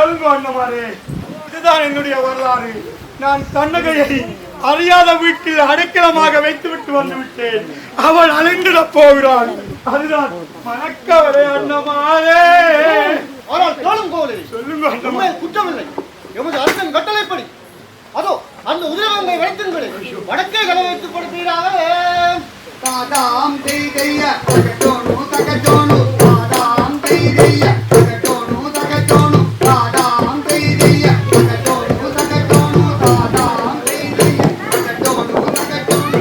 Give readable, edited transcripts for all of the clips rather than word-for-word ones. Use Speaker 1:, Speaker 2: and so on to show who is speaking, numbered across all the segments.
Speaker 1: கேளுங்க அண்ணமாரே, இதுதான் என்னுடைய வரலாறு. நான் கண்ணகையை அறியாத வீட்டில் அடைக்கலமாக வைத்துவிட்டு வந்து விட்டேன். அவள் அலைந்திடப் போகிறாள். அதுதான் மணக்கவரே அண்ணமாரே.
Speaker 2: ஆனால் கேளும் கோவிலே,
Speaker 1: சொல்லுங்க அண்ணமாரே.
Speaker 2: குற்றமில்லை. எமது அரசன் கட்டளைப்படி அதோ அந்த உதிரவங்கை வைத்திருங்களை வடக்கே கலை வைத்துக் கொடுப்பீராக. தாதாம் தெய்தைய தகட்டோனு தகட்டோனு தாதாம் தெய்தைய தகட்டோனு தகட்டோனு தாதாம் தெய்தைய தகட்டோனு தகட்டோனு தாதாம் தெய்தைய தகட்டோனு தகட்டோனு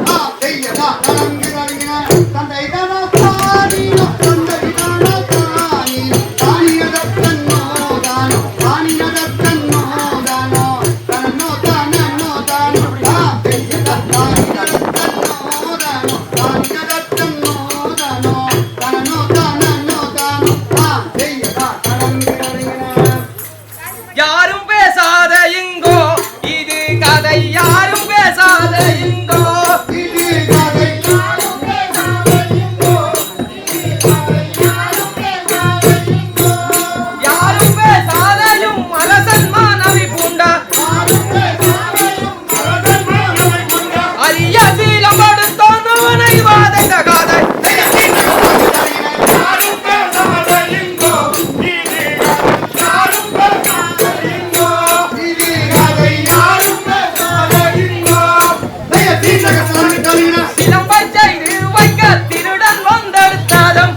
Speaker 2: ஆ தெய்யதா தரங்கிரங்கின தந்தை தானா பாடினோ தந்தை தானா தானினோ தானியதத்தன்னோ தானோ தானியதத்தன்னோ தானோ தன்னோ தானோ தானோ ஆ தெய்யதா தானியதத்தன்னோ தானோ தானியதத்தன்னோ தானோ தன்னோ தானோ தானோ ஆ தெய்யதா தரங்கிரங்கின.
Speaker 3: யாரும் பேசாத இங்கோ இது கதை, யாரும் பேசாத இங்கோ
Speaker 2: இது கதை யாரும் பேசாத இங்கோ, இது கதை யாரும் பேசாத இங்கோ,
Speaker 3: யாரும் பேசாதையும் அரசன் மாணவி பூண்ட
Speaker 2: யாரும் பேசாதையும் அரசன் மாணவி பூண்ட
Speaker 3: அரிய சீலம் படுத்தோனவனை வாதைந்த காதை.
Speaker 1: யாரும் பேசாத இங்கோ இது யாரும் பேசாத இங்கோ
Speaker 2: இது கதை யாரும் பேசாத இங்கோ. தீண்டக சாமி கலின
Speaker 3: சிலம்பை செய்து வைக்க திருடன் வந்தெடுத்தாதம்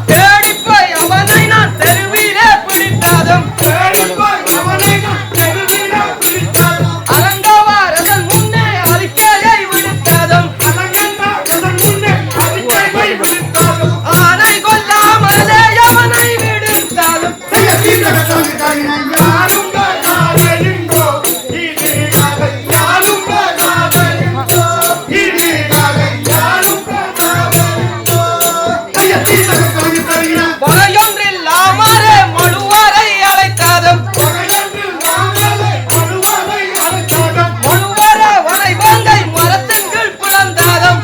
Speaker 3: தேடிப்போய் அவனை நான் தெருவிலே பிடித்தாதம் அலங்கவாரதன் முன்னே அறிக்கையை விடுத்தாதம் ஆனை கொல்லாமலே அவனை விடுத்தாதம்
Speaker 2: தீண்டக சாமி கலின யாரும் பேசாத இங்கோ, இது கதை யாரும் பேசாத இங்கோ, இது கதை யாரும் பேசாத இங்கோ. தீண்டக சாமி கலின
Speaker 3: வகையொன்றில் ஆமாரே மழுவாரை அழைத்தாதம் மழுவார வனை வங்கை மரத்தின் கீழ் பிறந்தாதம்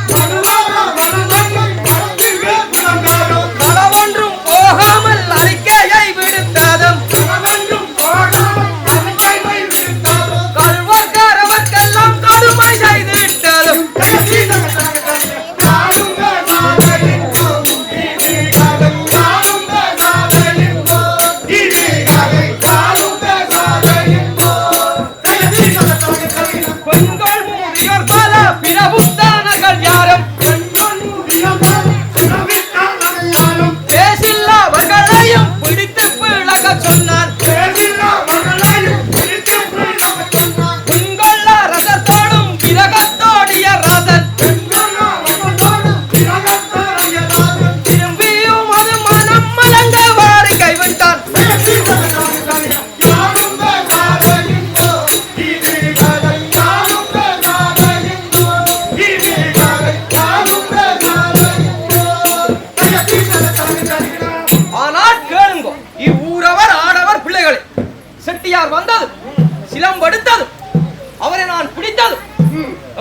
Speaker 3: களவொன்றும் போகாமல் அறிக்கையை விடுத்தாதம் கல்வர்காரவர்க்கெல்லாம் கொடுமை செய்து விட்டாதம் பெண்கள் மூதியோர் பல பிரபுத்தானர்கள் யாரும் பேசில்லாவர்களையும் பிடித்து பிழக சொன்னான் உங்கள் அரசத்தோடும் விரகத்தோடிய ராசன் திரும்பியும் அது மனம் மலங்க வாரி கைவிட்டான் ஆனால் கேளுங்கோ, இவ்வூரவர் ஆடவர் பிள்ளைகளே, செட்டியார் வந்தது சிலம்பெடுத்தது அவரை நான் பிடித்தது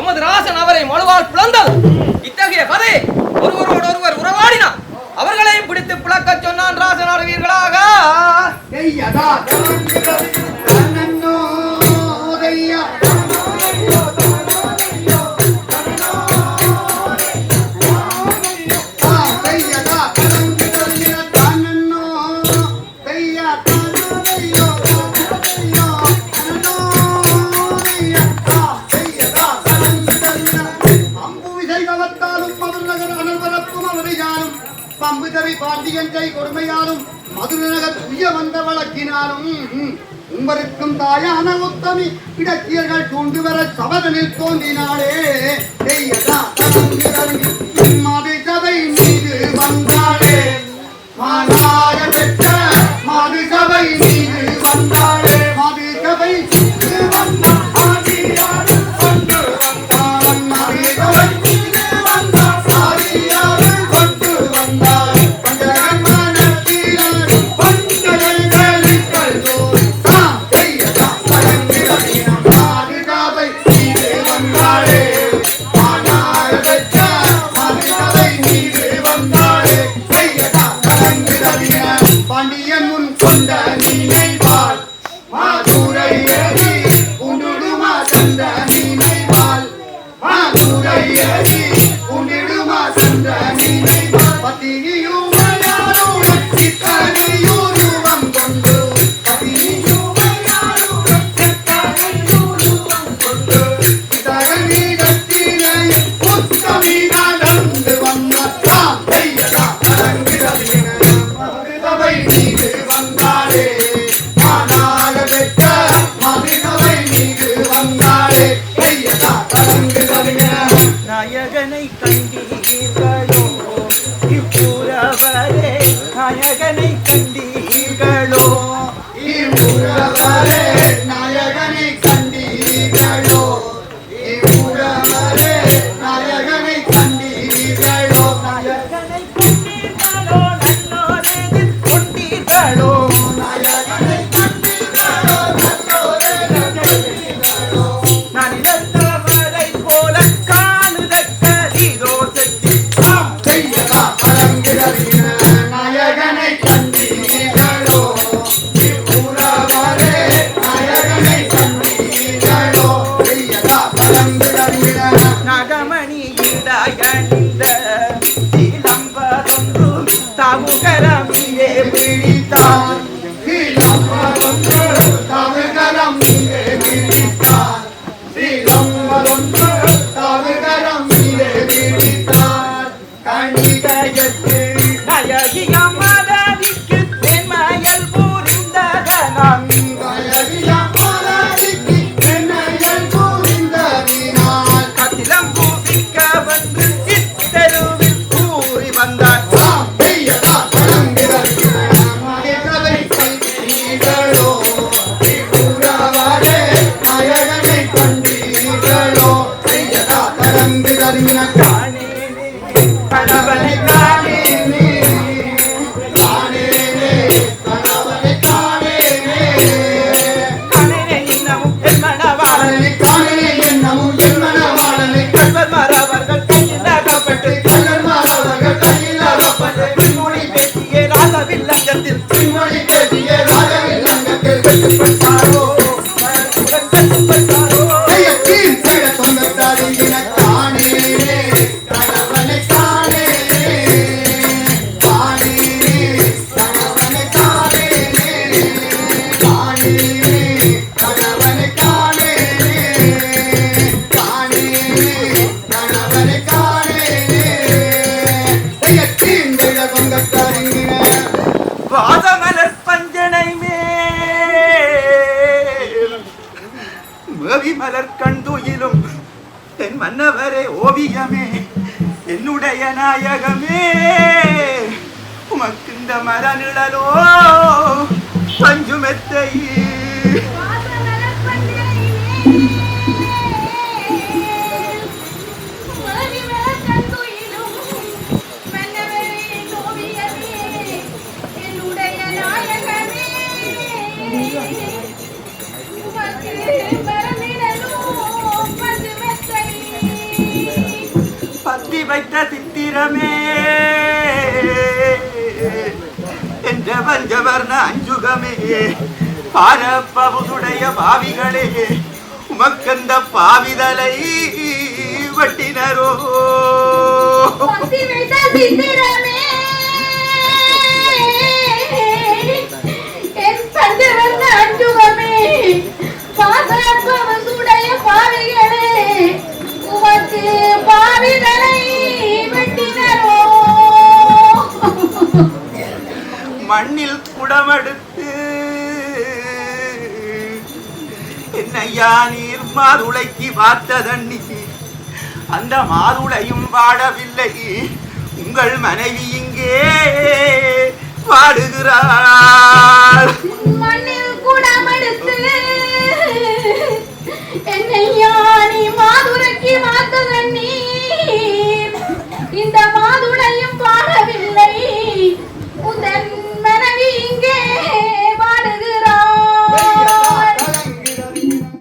Speaker 3: எமது ராசன் அவரை மழுவால் பிளந்தது. இத்தகைய கதை ஒருவரோடு ஒருவர் உறவாடினார். அவர்களையும் பிடித்து பிளக்க சொன்னான் ராசன் அறிவீர்களாக.
Speaker 2: பம்புதவி பாண்டியன்றை கொடுமையாலும் மதுரநகர் துய வந்த வழக்கினாலும் உங்களுக்கும் தாயான உத்தமி இடக்கியர்கள் தூண்டு வர சபதனில் தோன்றினாளே. மது சபை மீது வந்தாளே, மாநாய பெற்ற மது சபை மீது வந்தாளே, மது சபை மீது வந்தாள் கொண்டு வந்தாள், மது சபை மீது வந்தாள் சாரியாரு கொண்டு வந்தாள், பஞ்சகன் மனத்திலாடு பஞ்சகல்களில் செய்யதா பழங்கிடம் மது சபை மீது வந்தாளே, மாநாய பெற்ற மது பத்தினியும் மயாரும் ரட்சித்தனையூருவம் கொண்டு பத்தினியும் மயாரும் ரட்சித்தனையூருவம் கொண்டு தகனிடத்தினை உத்தமி நடந்து வந்தான் தையதா அலங்கிடவின மதுசபை மீது வந்தாளே மானாக பெற்ற மதுசபை மீது வந்தாளே தையதா அலங்கிடவின
Speaker 4: நாயகனை கண்டீர்களோ இப்புறவரே நாயகனை கண்டீர்களோ
Speaker 2: இவ்வுறவரே நாயகனை கண்டீர்களோ இவ்வுறவரே நாயகனை கண்டீர்களோ
Speaker 4: நாயகனை கண்டீர்களோ நல்லோரே கொண்டீர்களோ
Speaker 2: நாயகனை கண்டீர்களோ நல்லோரே கண்டீர்களோ
Speaker 4: நான் இழந்தவரை போல காணுதற்கதோ செட்டி
Speaker 2: செய்யதா பழங்கிடவின நாயகனை கண்டீர்களோ இவ்வுறவரே நாயகனை கண்டீர்களோ செய்யதா பழங்கிடவின
Speaker 4: நகமணி இடையணிந்த இளம்பரொன்று தமுகரமிலே பிடித்தான் நயகிய மதவிக்கு தென்மயல் புரிந்ததனம் கத்திலம் பூசிக்க வந்து இத்தெருவில் கூறி வந்தார் கணவனை கணவனை இன்னமும் என் மனவாளனை கல்வர் மறவர்கள் கையில் அகப்பட்டு பின்மொழி பேசிய ராசவில்லங்கத்தில் கட்டுப்பட்டாரோ கட்டுப்பட்டாரோ வாதமலர் பஞ்சனை மேல் மேவி மலர் கண்டுயிலும் என் மன்னவரே ஓவியமே என்னுடைய நாயகமே உமக்கு இந்த மரநிழலோ பஞ்சுமெத்தை பத்தி வைத்த சித்திரமே என்ற பஞ்சவர்ண அஞ்சுகமே பாரப்பவுடைய பாவிகளே உமக்கந்த பாவிதலை வட்டினரோ மண்ணில் குடமெடுத்து என்னையா நீர் மாதுளைக்கு பார்த்த தண்ணி அந்த மாதுளையும் வாடவில்லை உங்கள் மனைவி இங்கே வாடுகிறாள்